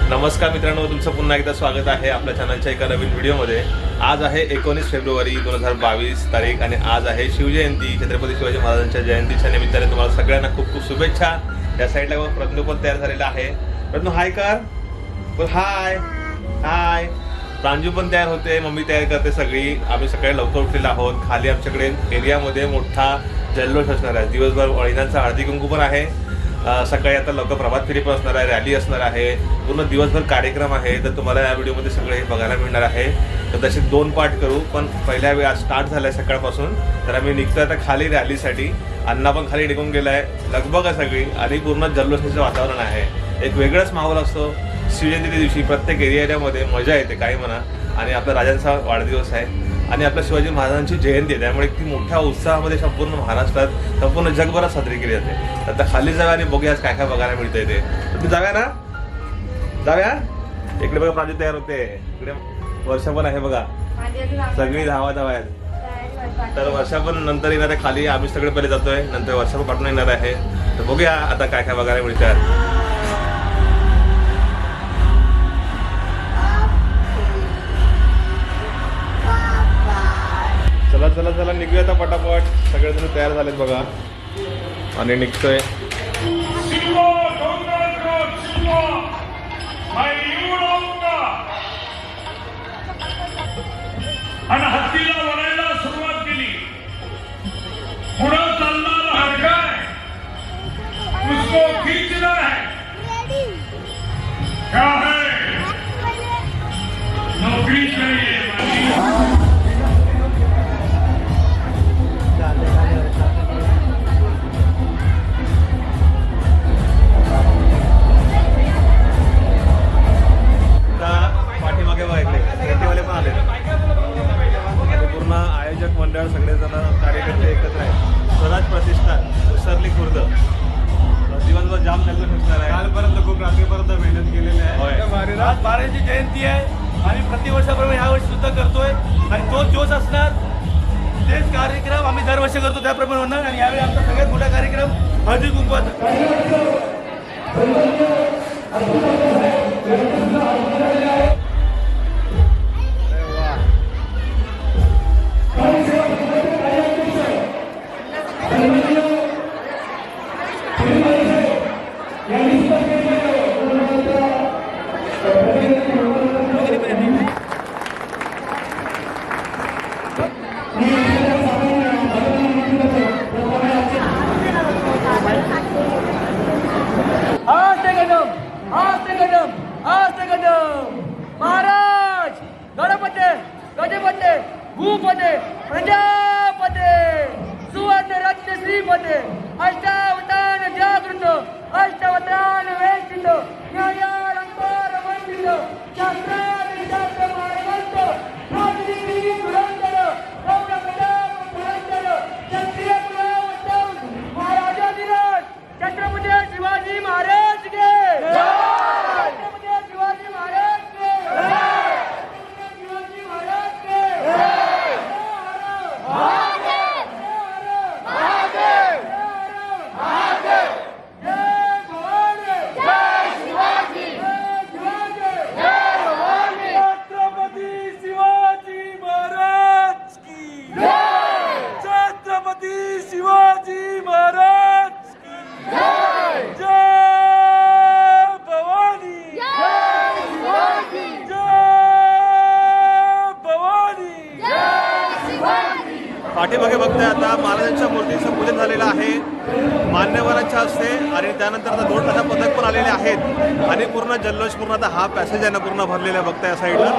नमस्कार मित्रांनो, तुमचं पुन्हा एकदा स्वागत आहे आपल्या चॅनलच्या एका नवीन व्हिडिओमध्ये। आज आहे 19 फेब्रुवारी 2022 तारीख आणि आज आहे शिवजयंती। छत्रपती शिवाजी महाराजांच्या जयंतीच्या निमित्ताने तुम्हाला सगळ्यांना खूप खूप शुभेच्छा। या साईडला प्रज्ञू पण तयार झालेला आहे। प्रज्ञू हाय कर, बोल हाय हाय। प्रांजू पण तयार होते, मम्मी तयार करते सगळी। आम्ही सकाळी लवकर उठलेलो आहोत। खाली आमच्याकडे एरियामध्ये मोठा जल्लोष असणार आहे। दिवसभर वडिलांचा हळदी कुंकू पण आहे। सकाळी आता लवकर प्रभात फेरी पण असणार आहे, रॅली असणार आहे, पूर्ण दिवसभर कार्यक्रम आहे। तर तुम्हाला या व्हिडिओमध्ये सगळे हे बघायला मिळणार आहे। तर तसे 2 पार्ट करू, पण पहिल्या वेळी आज स्टार्ट झाला आहे सकाळपासून। तर आम्ही निघतो आता खाली रॅलीसाठी। अण्णा पण खाली निघून गेला आहे, लगबग आहे सगळी आणि पूर्ण जल्लोषाचं वातावरण आहे। एक वेगळाच माहोल असतो शिवजयंतीच्या दिवशी। प्रत्येक एरियामध्ये मजा येते काही म्हणा। आणि आपल्या राजांचा वाढदिवस आहे आणि आपल्या शिवाजी महाराजांची जयंती आहे, त्यामुळे ती मोठ्या उत्साहामध्ये संपूर्ण महाराष्ट्रात संपूर्ण जगभरात साजरी केली जाते। आता खाली जाऊया आणि बघूया काय काय बघायला मिळतंय ते। तर तू जाऊया ना, जाऊया। इकडे बघा प्रांजू तयार होते, इकडे वर्षा पण आहे बघा, सगळी धावा आहेत। तर वर्षा पण नंतर येणार आहे खाली, आम्ही सगळे पहिले जातोय, नंतर वर्षा पण पाठवून येणार आहे। तर बघूया आता काय काय बघायला मिळतात। चला चला चला निघूया आता पटापट। सगळेजण तयार झालेत बघा आणि निघतोय। आणि हत्तीला वळायला सुरुवात केली। पुढं चालणार काय, उसको खींचना है, क्या है, नौकरी चाहिए। पाठीमागे बघायचे पण आले, पूर्ण आयोजक मंडळ सगळेजण कार्यकर्ते एकत्र आहेत। स्वराज प्रतिष्ठान उसरली खुर्द दिवसभर जाम जल्लोष असणार आहे। कालपर्यंत खूप रात्रीपर्यंत मेहनत केलेली आहे। आज बाराची जयंती आहे आणि प्रतिवर्षाप्रमाणे ह्या वर्षी सुद्धा करतोय आणि तो जोश असणार। तेच कार्यक्रम आम्ही दरवर्षी करतो त्याप्रमाणे होणार आणि यावेळी आमचा सगळ्यात मोठा कार्यक्रम हळदी कुंकवाचा। महाराज गणपते गजपते भूपते प्रजापते सुवर्ण रत्न श्रीपते अष्टावतान जागृत अष्टवतान वेष्टित न्यायालंकार मंडित शास्त्रादि शास्त्र मार्गंत राजनीती धुरंधर गौर प्रताप धुरंधर क्षत्रिय कुलावतम महाराजाधिराज छत्रपती शिवाजी महाराज के पाठीमागे बघताय आता महाराजांच्या मूर्तीचं पूजन झालेलं आहे मान्यवरांच्या हस्ते आणि त्यानंतर आता 2 तासा पथक पण आलेले आहेत आणि पूर्ण जल्लोष पूर्ण आता हा पॅसेज आहे ना पूर्ण भरलेला बघताय साईडला।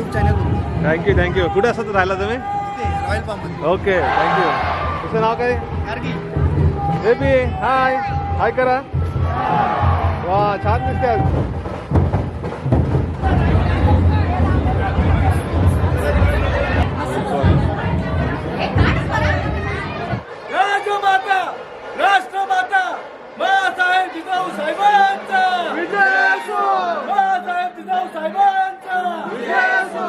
न्यूज चॅनल थँक्यू कुठे असतात राहायला तुम्ही रॉयल पाम ओके थँक्यू तुझं नाव काय बेबी हाय हाय करा वा छान दिसते आज राजमाता राष्ट्रमाता बाळासाहेब जिजाऊ साहेबांचा विजय असो बाळासाहेब जिजाऊ साहेबांचा विजय असो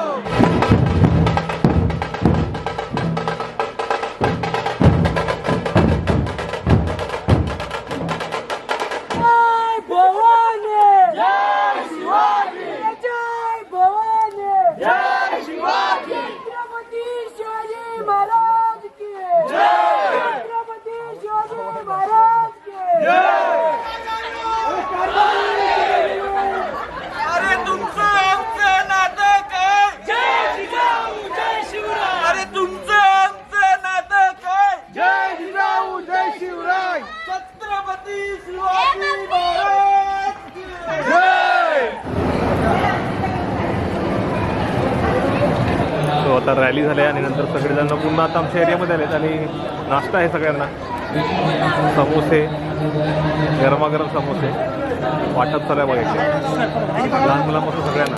अरे तुमचं आमचं नातं काय जय जिजाऊ जय शिवराय अरे तुमचं आमचं नातं काय जय जिजाऊ जय शिवराय छत्रपती शिवाजी महाराज की जय तो आता रॅली झाली आणि नंतर सगळेजण पुन्हा आता आमच्या एरियामध्ये आलेत आणि नाश्ता आहे सगळ्यांना समोसे गरमागरम समोसे वाटप चालू आहे बघायचे लहान मुलांपासून सगळ्यांना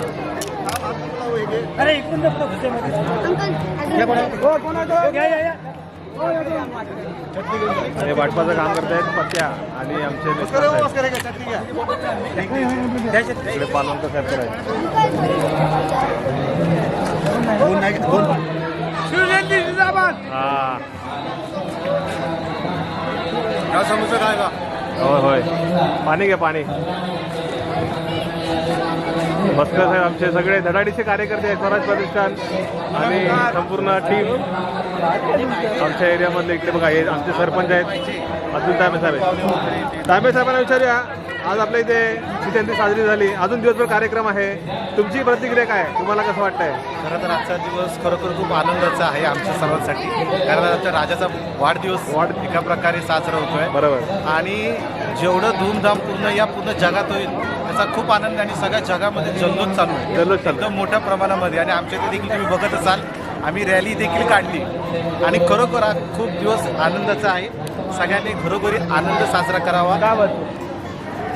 हे वाटपाचं काम करतायत पत्त्या आणि आमचे इकडे पालवंत साहेब करायचे हा समोसा काय का होय होय पाणी घ्या पाणी मस्कर साहेब आमचे सगळे धडाडीचे कार्यकर्ते आहेत स्वराज प्रतिष्ठान आणि संपूर्ण टीम आमच्या एरियामधले इकडे बघा हे आमचे सरपंच आहेत अब्दुल तांबे साहेब तांबे साहेबांना विचारूया आज आपल्या इथे जयंती साजरी झाली अजून दिवसभर कार्यक्रम आहे तुमची प्रतिक्रिया काय तुम्हाला कसं वाटतंय खरं तर आजचा दिवस खरोखर खूप आनंदाचा आहे आमच्या सर्वांसाठी कारण आमच्या राजाचा वाढदिवस एका प्रकारे साजरा होतोय बरोबर आणि जेवढं धूमधाम या पूर्ण जगात होईल त्याचा खूप आनंद आणि सगळ्या जगामध्ये जल्लोष चालू आहे जल्लोष चालू आहे. एकदम मोठ्या प्रमाणामध्ये आणि आमच्या इथे देखील तुम्ही बघत असाल आम्ही रॅली देखील काढली आणि खरोखर हा खूप दिवस आनंदाचा आहे सगळ्यांनी घरोघरी आनंद साजरा करावा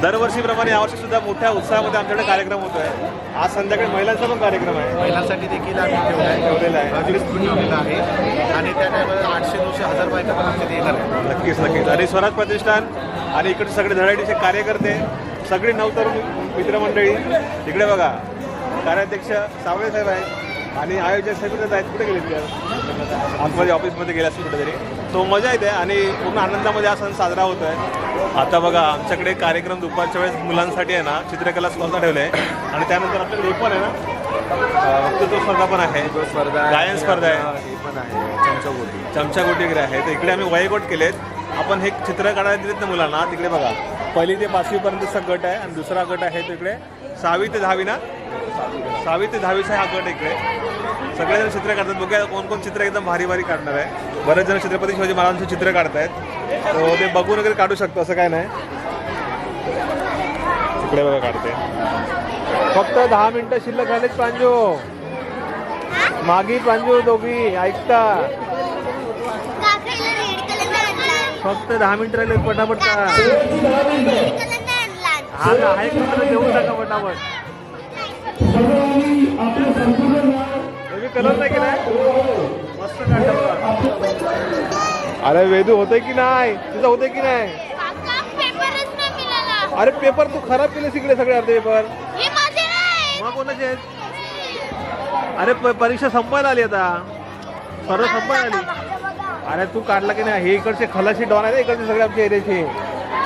दरवर्षीप्रमाणे यावर्षी सुद्धा मोठ्या उत्साहामध्ये आमच्याकडे कार्यक्रम होतोय आज संध्याकाळी महिलांचा पण कार्यक्रम आहे महिलांसाठी देखील आम्ही ठेवलेला आहे. ठेवलेला आहे आणि त्या टायमाला 800-900 बायका पण आमच्या इथे येणार आहे नक्कीच नक्कीच आणि स्वराज प्रतिष्ठान आणि इकडे सगळे धडाडीचे कार्यकर्ते सगळी नवतरुण मित्रमंडळी इकडे बघा कार्याध्यक्ष सावळे साहेब आहेत आणि आयोजक साहेब आहेत कुठे गेले आतमध्ये ऑफिसमध्ये गेले असतील कुठेतरी तो मजा येते आणि पूर्ण आनंदामध्ये हा सण साजरा होतो आहे आता बघा आमच्याकडे कार्यक्रम दुपारच्या वेळेस मुलांसाठी आहे ना चित्रकला स्पर्धा ठेवले आहे आणि त्यानंतर आपल्याकडे हे पण आहे ना वक्तृत्व स्पर्धा पण आहे गायन स्पर्धा आहे चमचा गोटी वगैरे आहे तर इकडे आम्ही वयोगट केलेत आपण हे चित्र काढायला दिलेत ना मुलांना तिकडे बघा पहिली ते 5वीपर्यंतचा गट आहे आणि दुसरा गट आहे तो इकडे 6वी ते 10वी ना 6वी ते 10वीचा हा गट इकडे सगळेजण चित्र काढतात बघूया कोण कोण चित्र एकदम भारी भारी काढणार आहे बरेच जण छत्रपती शिवाजी महाराजांचं चित्र काढतायत तो ते बघून वगैरे काढू शकतो असं काय नाही इकडे बघा काढते फक्त 10 मिनिटं शिल्लक झालेत प्रांजू मागी प्रांजू दोघी ऐकता फक्त 10 मिनिटं राहिले पटापट हा ना आहे का मला देऊन टाका पटापट कलर नाही केलाय मस्त काढलं अरे वेदू होतंय की नाही तुझं होतंय की नाही अरे पेपर तू खराब केले इकडे सगळे अर्धे पेपर मग कोणाचे आहेत अरे परीक्षा संपायला आली आता सर्व संपायला आली अरे तू काढला की नाही हे इकडचे खलाशी डॉन आहे इकडचे सगळे आमच्या एरियाचे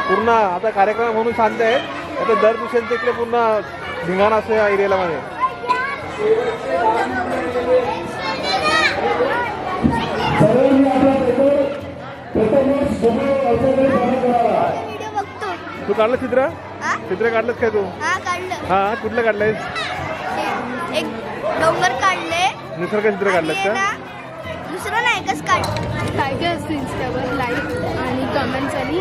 पूर्ण आता कार्यक्रम म्हणून शांत आहेत आता दर दिवसांचे इकडे पूर्ण धिंगाणा असतो या एरियाला मध्ये तू काढलं चित्र चित्र काढलंस काय तू हा कुठलं काढलंयस एक डोंगर काढले निसर्ग चित्र काढलंस का दुसरं नाही एकच काढ काय काय असतं इंस्टावर लाईक आणि कमेंट्स आणि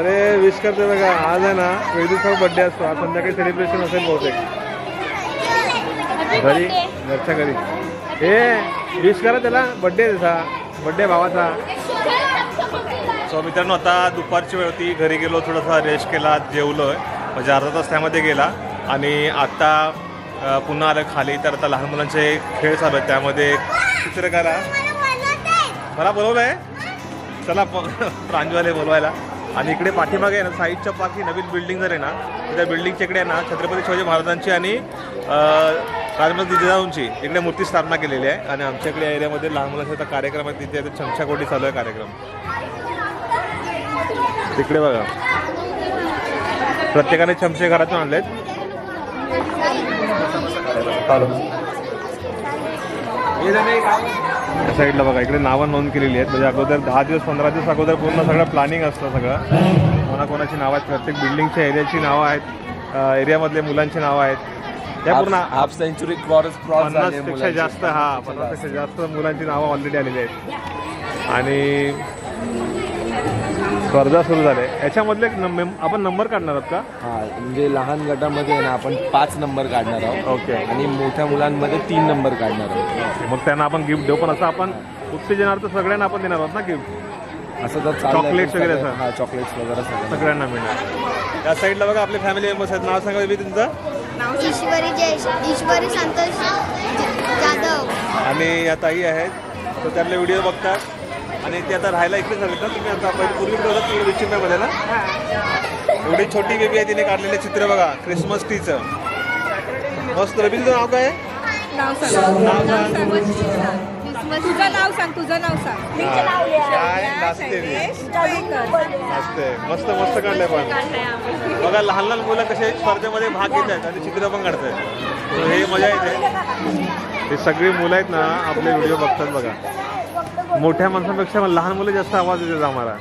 अरे विश करते बघा. आज आहे ना वेदूचा बर्थडे असतो. आज संध्याकाळी सेलिब्रेशन असेल बहुतेक घरी, घरच्या घरी. ए विश करा त्याला, बर्थडे त्याचा, बर्थडे भावाचा. सो मित्रांनो, आता दुपारची वेळ होती, घरी गेलो, थोडासा रेस्ट केला, जेवलो, म्हणजे अर्धा तास त्यामध्ये गेला. आणि आता पुन्हा आलं खाली. तर आता लहान मुलांचे खेळ चालू आहेत, त्यामध्ये चित्रकला. मला बोलवलं आहे, चला प्रांजूवाले बोलवायला. आणि इकडे पाठीमागे आहे ना, साईडच्या पाठी नवीन बिल्डिंग जर आहे ना, त्या बिल्डिंगच्या इकडे आहे ना छत्रपती शिवाजी महाराजांची आणि राजमाता जिजाऊंची इकडे मूर्ती स्थापना केलेली आहे. आणि आमच्याकडे या एरियामध्ये लहान मुलांचा कार्यक्रम आहे, तिथे चमचाकोटी चालू आहे कार्यक्रम. तिकडे बघा, प्रत्येकाने चमचे घरातून आणलेत. या साईडला बघा, इकडे नावं नोंद केलेली आहेत. म्हणजे अगोदर 10 दिवस 15 दिवस अगोदर पूर्ण सगळं प्लॅनिंग असतं. सगळं कोणाकोणाची नावं आहेत, प्रत्येक बिल्डिंगच्या एरियाची नावं आहेत, एरियामधले मुलांची नावं आहेत. त्या पूर्ण हाफ सेंचुरी क्रॉस 50पेक्षा जास्त, 50पेक्षा जास्त मुलांची नावं ऑलरेडी आलेली आहेत. आणि स्पर्धा सुरू झाले. याच्यामधले आपण नंबर काढणार आहोत का? हा, म्हणजे लहान गटामध्ये आहे ना आपण 5 नंबर काढणार आहोत. ओके. आणि मोठ्या मुलांमध्ये 3 नंबर काढणार आहोत. मग त्यांना आपण गिफ्ट देऊ, पण असं आपण उत्तेजनार्थ सगळ्यांना आपण देणार आहोत ना गिफ्ट, असं तर चॉकलेट्स वगैरे असं? हा, चॉकलेट्स वगैरे सगळ्यांना मिळणार. या साईडला बघा आपले फॅमिली मेंबर्स आहेत. नाव सांगा बेबी तुमचं. ईश्वरी संतोष जाधव. आणि या ताई आहेत, तर त्यातले व्हिडिओ बघतात. आणि ते आता राहायला इकडे झाले ना तुम्ही? आता पहिले पूर्वी होतात तिकडे विचिंब्यामध्ये ना. एवढी छोटी बेबी आहे, तिने काढलेले चित्र बघा क्रिसमस ट्रीचं. मस्त. बेबी तुझं नाव काय आहे? तुझं नाव सांग, तुझं नाव सांग. काय नाचते ती. नाचते. मस्त मस्त काढलंय. पण बघा लहान लहान मुलं कसे स्पर्धेमध्ये भाग घेत आहेत आणि चित्र पण काढत आहेत. हे मजा येते. हे सगळी मुलं आहेत ना आपले व्हिडिओ बघतात बघा. मोठ्या माणसांपेक्षा लहान मुलं जास्त आवाज देतात आम्हाला,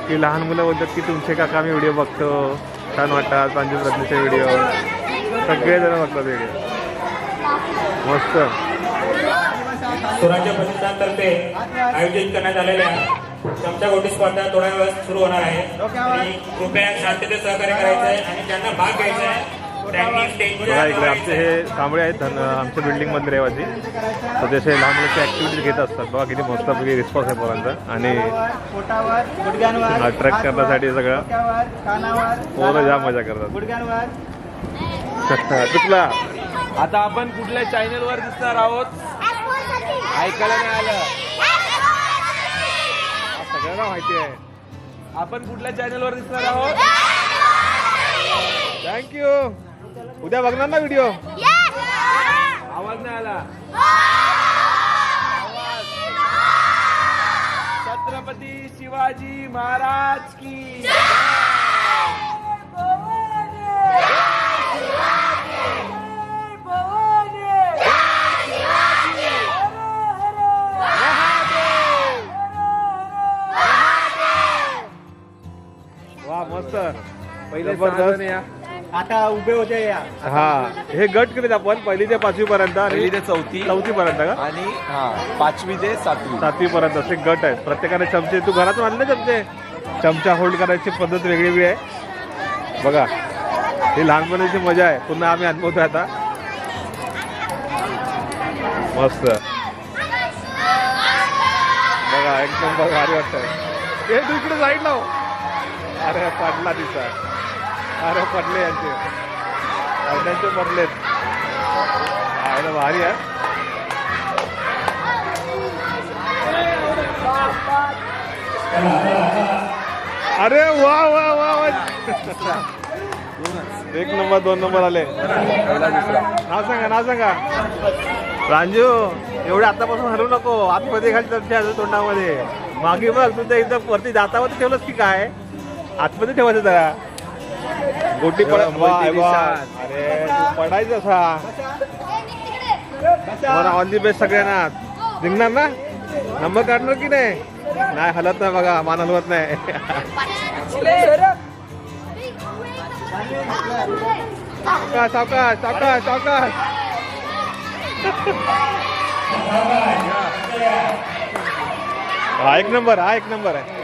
की लहान मुलं बोलतात की तुमचे काका मी व्हिडिओ बघतो, छान वाटतात. प्रांजू रत्नेचे व्हिडिओ सगळेजण बघतात व्हिडिओ. मस्त. स्वराज्य प्रतिष्ठानतर्फे आयोजित करण्यात आलेल्या चमचाकोटी स्पर्धा थोड्या वेळात सुरू होणार आहे. आणि कृपया शांततेत सहकार्य करायचं आहे आणि ज्यांना भाग घ्यायचा आहे त्यांनी स्टेजवर बघा इकडे आमचे हे कांबळे आहेत आमच्या बिल्डिंगमधले रहिवासी. तर जसे लहान मुलांची ॲक्टिव्हिटीज घेत असतात बघा, किती मस्तपैकी रिस्पॉन्स आहे पोरांचा. आणि अट्रॅक्ट करण्यासाठी सगळं पोरं जाम मजा करतात. चुकला. आता आपण कुठल्या चॅनलवर दिसणार आहोत ऐकायला नाही आलं. सगळ्यांना माहिती आहे आपण कुठल्या चॅनलवर दिसणार आहोत. थँक्यू. उद्या बघणार ना व्हिडिओ. आवाज नाही आला. छत्रपती शिवाजी महाराज की. वा मस्त. पहिले जबरदस्त. या आता उभे होते या. हा, हे गट केलेत आपण 1ली ते 5वी पर्यंत. पहिली ते चौथी. 4थी पर्यंत का? आणि हा 5वी ते 7वी. 7वी पर्यंत असे गट आहेत. प्रत्येकाने चमचे, तू घरातून आणले ना चमचे. चमचा होल्ड करायची पद्धत वेगळी आहे बघा. ही लहानपणाची मजा आहे, पुन्हा आम्ही अनुभवतोय आता. मस्त बघा, एकदम भारी वाटतंय. हे तू इकडे साईड लाव. अरे पडला तिचा. अरे पडले यांचे, अर्ध्यांचे पडलेत. अरे भारी आहे. अरे वा वा वा वा. 1 नंबर 2 नंबर आले. नाव सांगा, नाव सांगा. प्रांजू एवढे आतापासून हलवू नको. आतमध्ये घाल चमच्या तोंडामध्ये. मागे बघ तुझ्या इथं वरती दातावरती ठेवलंस की काय? आतमध्ये ठेवायचं जरा. गोटी पड. अरे तू पडायचं असा. मला ऑल दी बेस्ट सगळ्यांना. निघणार ना? नंबर काढणार की नाही? नाही हलत नाही बघा, मान हलवत नाही. सावकाश सावकाश सावकाश सावकाश. हा 1 नंबर, हा 1 नंबर आहे.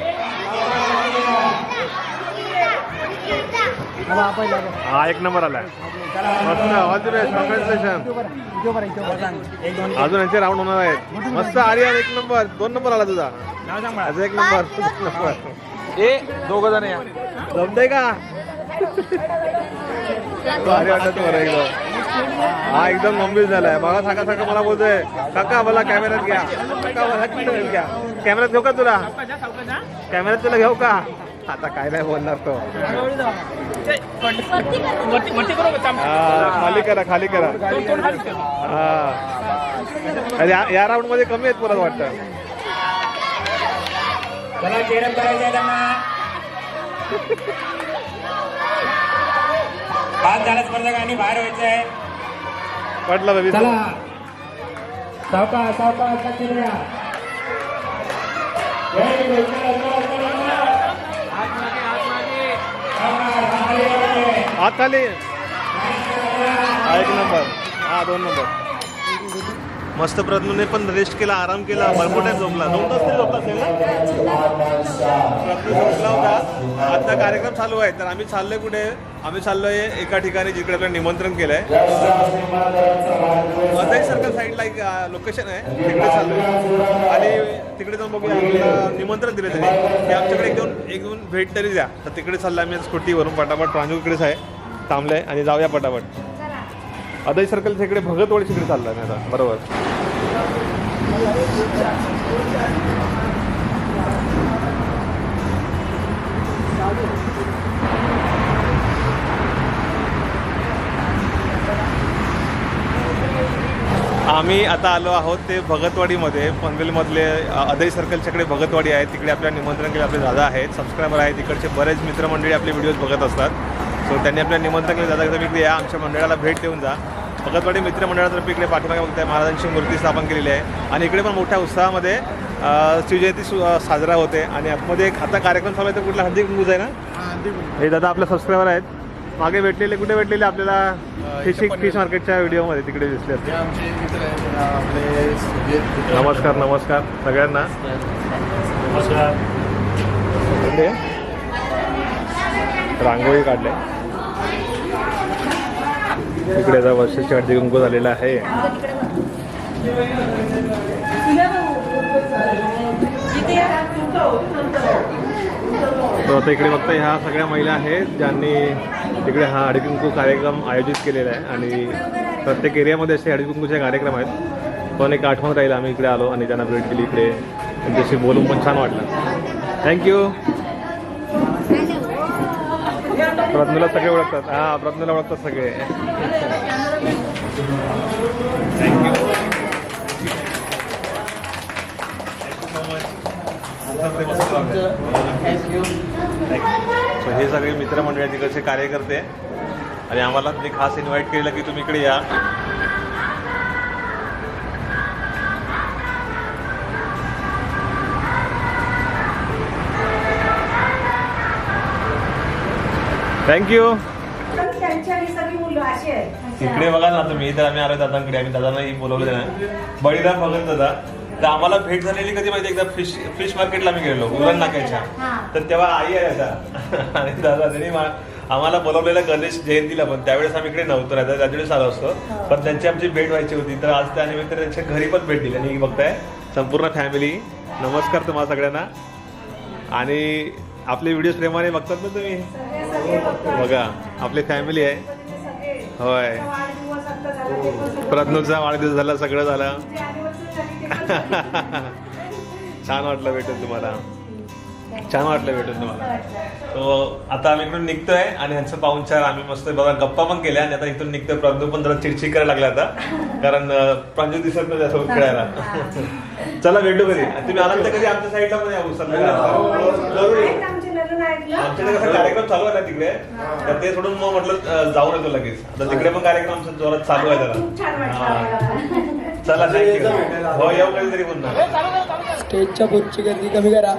हा एक नंबर आलाय मस्त ऑल द बेस्ट कॉंग्रॅच्युलेशन अजून यांचे राऊंड होणार आहेत मस्त आर्यन एक नंबर 2 नंबर आला तुझा आज एक नंबर ए दोघं जण या जमतंय का भारी वाटत बरं एकदम हा एकदम गंभीर झालाय बघा सारखा मला बोलतोय काका मला कॅमेऱ्यात घ्या काका मला कॅमेऱ्यात घ्या कॅमेऱ्यात घेऊ का तुला कॅमेऱ्यात तुला घेऊ का आता काय नाही बोलणार तो खाली करा हा या राऊंड मध्ये कमी आहेत परत वाटतं चला चेअरअप करायचं त्यांना पाच झाल्या स्पर्धकांनी बाहेर व्हायचं आहे पडला रवी चला सावकाश लक्ष द्या हात खाली एक नंबर हा 2 नंबर मस्त प्रज्ञने पण रेस्ट केला आराम केला भरपूर टाइम झोपला 2 तास तरी झोपला असेल ना प्रज्ञ झोपला होता आता कार्यक्रम चालू आहे तर आम्ही चाललोय कुठे आम्ही चाललोय एका ठिकाणी जिकडे आपल्याला निमंत्रण केलंय अजय सर्कल साईडला एक लोकेशन आहे तिकडे चाललोय आणि तिकडे जाऊन बघूया आपल्याला निमंत्रण दिलं तरी की आमच्याकडे एक दोन भेट तरी द्या तर तिकडे चाललं आम्ही स्कूटीवरून पटापट प्रांजूकडेच आहे थांबलंय आणि जाऊया पटापट अदय सर्कल तिकडे भगतवाडी तिकडे चालला आहे आता बरोबर आम्ही आता आलो आहोत ते भगतवाडीमध्ये पनवेलमधले अदय सर्कलच्याकडे भगतवाडी आहे तिकडे आपल्याला निमंत्रण केलं आपले दादा आहेत सबस्क्रायबर आहेत तिकडचे बरेच मित्रमंडळी आपले व्हिडिओज बघत असतात सो त्यांनी आपल्याला निमंत्रण केलं दादा तुम्ही इकडे या आमच्या मंडळाला भेट देऊन जा भगतवाडी मित्रमंडळातर्फे इकडे पाठीमागे बघताय महाराजांची मूर्ती स्थापन केलेली आहे आणि इकडे पण मोठ्या उत्साहामध्ये शिवजयंती साजरा होते आणि आतमध्ये एक आता कार्यक्रम चालू आहे तर कुठला हळदी कुंकूच आहे ना हे दादा आपले सबस्क्रायबर आहेत मागे भेटलेले कुठे भेटलेले आपल्याला फिश मार्केटच्या व्हिडिओमध्ये तिकडे दिसले असते नमस्कार सगळ्यांना रांगोळी काढले इकडे आता वर्षाची हळदी कुंकू झालेला आहे तर आता इकडे बघता ह्या सगळ्या महिला आहेत ज्यांनी तिकडे हा हळदी कुंकू कार्यक्रम आयोजित केलेला आहे आणि प्रत्येक एरियामध्ये असे हळदी कुंकूचे कार्यक्रम आहेत पण एक आठवण राहील आम्ही इकडे आलो आणि त्यांना भेट दिली इकडे त्यांच्याशी बोलून पण छान वाटलं थँक्यू प्रज्ञला सगळे ओळखतात हां प्रज्ञला ओळखतात सगळे थँक्यू सो हे सगळे मित्रमंडळी तिकडचे कार्यकर्ते आणि आम्हाला मी खास इन्व्हाइट केलं की तुम्ही इकडे या थँक्यू इकडे बघा ना तुम्ही तर आम्ही आलो दादांकडे आम्ही दादांनाही बोलवलं ना बळीराम भगत दादा तर आम्हाला भेट झालेली कधी माहिती एकदा फिश मार्केटला आम्ही गेलो उरण नाक्याच्या तर तेव्हा आई आहे आता आणि दादा त्यांनी आम्हाला बोलवलेलं गणेश जयंतीला पण त्यावेळेस आम्ही इकडे नव्हतो नाही तर त्यावेळेस आलो असतो पण त्यांची आमची भेट व्हायची होती तर आज त्यानिमित्त त्यांच्या घरी पण भेट दिली आणि बघताय संपूर्ण फॅमिली नमस्कार तुम्हाला सगळ्यांना आणि आपले व्हिडिओज प्रेमाने बघतात ना तुम्ही बघा आपली फॅमिली आहे होय प्रज्ञूचा वाढदिवस झाला सगळं झालं छान वाटलं भेटून तुम्हाला तो आता आम्ही इकडून निघतोय आणि ह्यांचं पाहुणचार आम्ही मस्त बघा गप्पा पण केल्या आणि आता इथून निघतोय प्रज्ञू पण जरा चिडचिड करायला लागला आता कारण प्रांजू दिसत नाही त्यासोबत खेळायला चला भेटू कधी तुम्ही आलात तर कधी आमच्या साईडला पण आमच्याकडे कसा कार्यक्रम चालू आहे ना तिकडे तर ते सोडून मग म्हटलं जाऊन येतो लगेच आता तिकडे पण कार्यक्रम आमचा जोरात चालू आहे त्याला चला थँक्यू हो येऊ कधीतरी पुन्हा स्टेजच्या पुढची गर्दी कमी करा